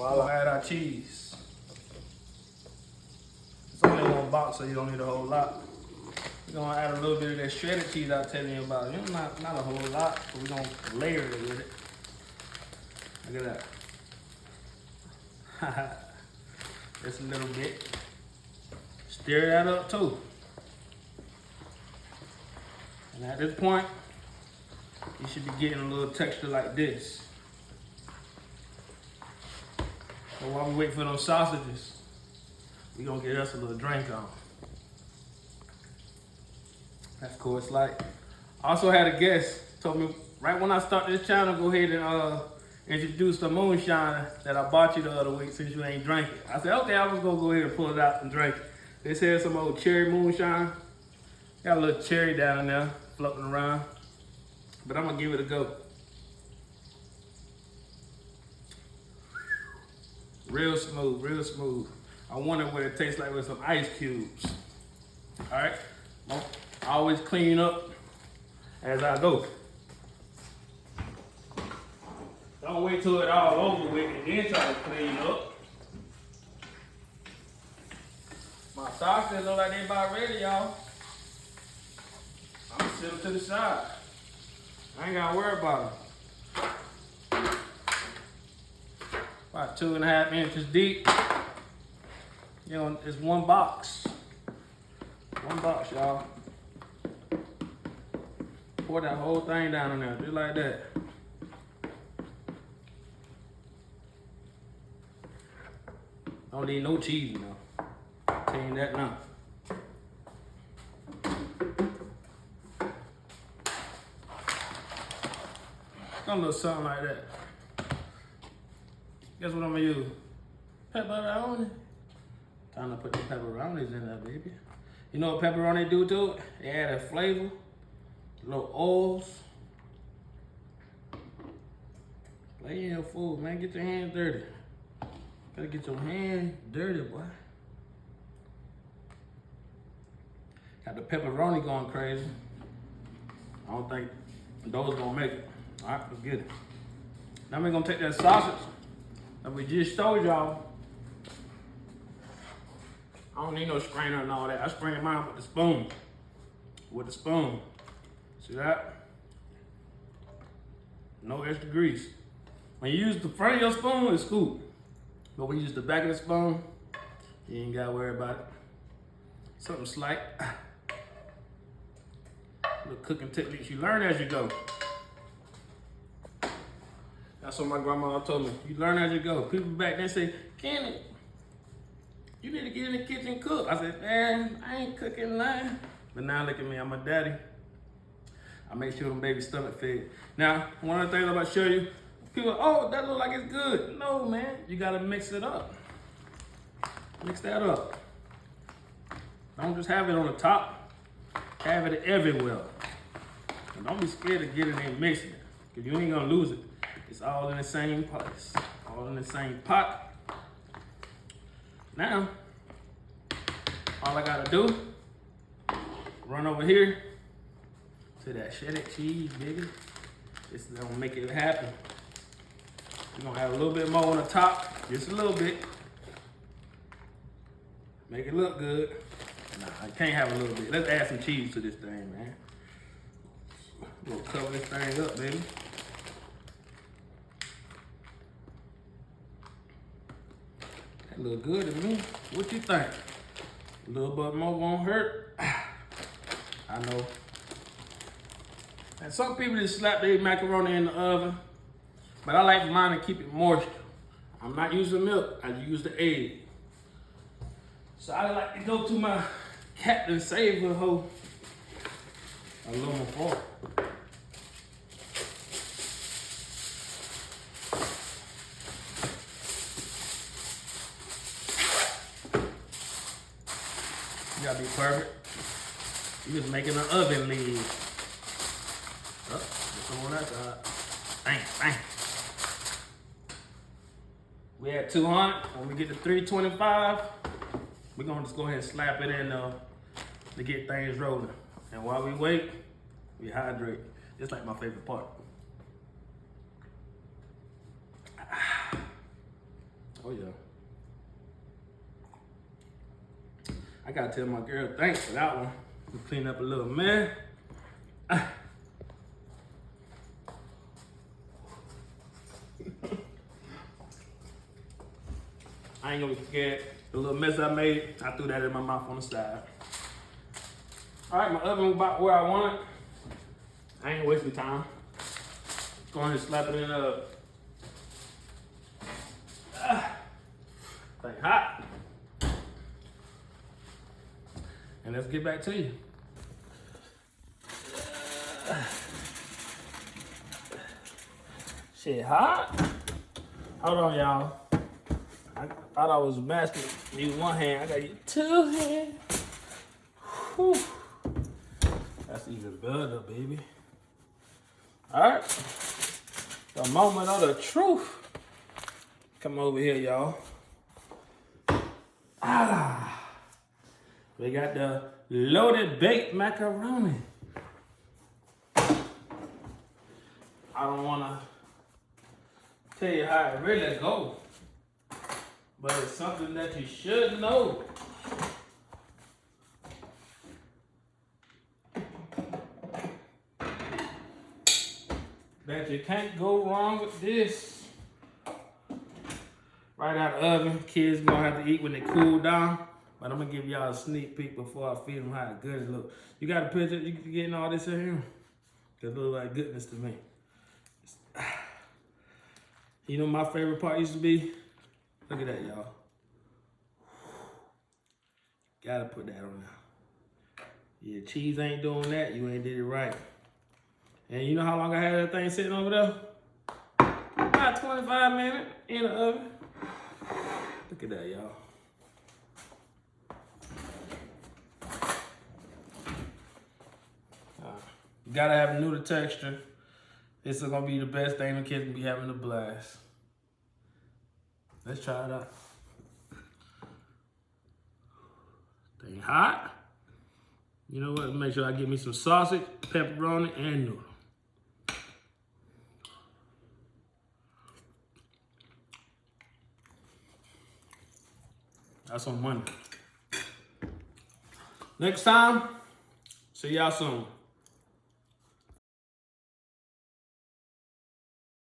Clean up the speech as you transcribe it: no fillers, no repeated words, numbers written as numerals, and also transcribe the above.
We'll add our cheese. It's only one box, so you don't need a whole lot. We're gonna add a little bit of that shredded cheese I was telling you about. Not a whole lot, but we're gonna layer it with it. Look at that. Just a little bit. Stir that up too. And at this point, you should be getting a little texture like this. So while we wait for those sausages, we're gonna get us a little drink on. That's cool. It's like, I also had a guest told me right when I started this channel, go ahead and introduce the moonshine that I bought you the other week since you ain't drank it. I said, okay, I was gonna go ahead and pull it out and drink it. They said some old cherry moonshine. Got a little cherry down there floating around, but I'm gonna give it a go. Real smooth, real smooth. I wonder what it tastes like with some ice cubes. All right, I always clean up as I go. Don't wait till it all over with and then try to clean up. My sausages look like they about ready, y'all. I'm gonna sit them to the side. I ain't gotta worry about them. About 2.5 inches deep. You know, it's one box. One box, y'all. Pour that whole thing down in there, just like that. Don't need no cheese, you know. I'll tell you that now. A little something like that. Guess what I'm gonna use? Pepperoni. Time to put the pepperonis in there, baby. You know what pepperoni do to it? They add a flavor, little oils. Play in your food, man. Get your hands dirty. Gotta get your hands dirty, boy. Got the pepperoni going crazy. I don't think those gonna make it. All right, let's get it. Now we're gonna take that sausage that we just showed y'all. I don't need no strainer and all that. I strain mine with the spoon. With the spoon. See that? No extra grease. When you use the front of your spoon, it's cool. But when you use the back of the spoon, you ain't gotta worry about it. Something slight. Little cooking techniques you learn as you go. That's what my grandma told me. You learn as you go. People back then say, Kenny, you need to get in the kitchen and cook. I said, man, I ain't cooking nothing. But now look at me, I'm a daddy. I make sure them babies stomach fed. Now, one of the things I'm about to show you, people, oh, that look like it's good. No, man, you gotta mix it up. Mix that up. Don't just have it on the top, have it everywhere. And don't be scared to get in there and mix it, because you ain't gonna lose it. It's all in the same place, all in the same pot. Now, all I gotta do, run over here to that shredded cheese, baby. This is gonna make it happen. We're gonna add a little bit more on the top, just a little bit. Make it look good. Nah, I can't have a little bit. Let's add some cheese to this thing, man. We'll cover this thing up, baby. That look good to me. What you think? A little bit more won't hurt. I know. And some people just slap their macaroni in the oven, but I like mine to keep it moisture. I'm not using milk, I use the egg. So I like to go to my Captain Savour whole aluminum foil. You gotta be perfect. You just making an oven lid. Oh, this one that's hot. Bang, bang. We at 200. When we get to 325, we're gonna just go ahead and slap it in to get things rolling. And while we wait, we hydrate. It's like my favorite part. Oh yeah. I gotta tell my girl thanks for that one. We clean up a little mess. I ain't gonna forget the little mess I made. I threw that in my mouth on the side. All right, my oven about where I want it. I ain't wasting time. Go ahead and slap it in a thing hot. And let's get back to you. Shit hot. Hold on, y'all. I thought I was mastering. Use one hand. I gotta use two hands. Whew. That's even better, baby. All right. The moment of the truth. Come over here, y'all. We got the loaded baked macaroni. I don't wanna tell you how it really goes, but it's something that you should know. That you can't go wrong with this. Right out of the oven. Kids gonna have to eat when they cool down. But I'm gonna give y'all a sneak peek before I feed them how good it looks. You got a picture? You getting all this in here? It look like goodness to me. You know my favorite part used to be? Look at that, y'all. Gotta put that on there. Yeah, cheese ain't doing that. You ain't did it right. And you know how long I had that thing sitting over there? About 25 minutes in the oven. Look at that, y'all. You gotta have a noodle texture. This is gonna be the best thing the kids can be having a blast. Let's try it out. Thing hot. You know what? Make sure I get me some sausage, pepperoni, and noodle. That's on Monday. Next time, see y'all soon.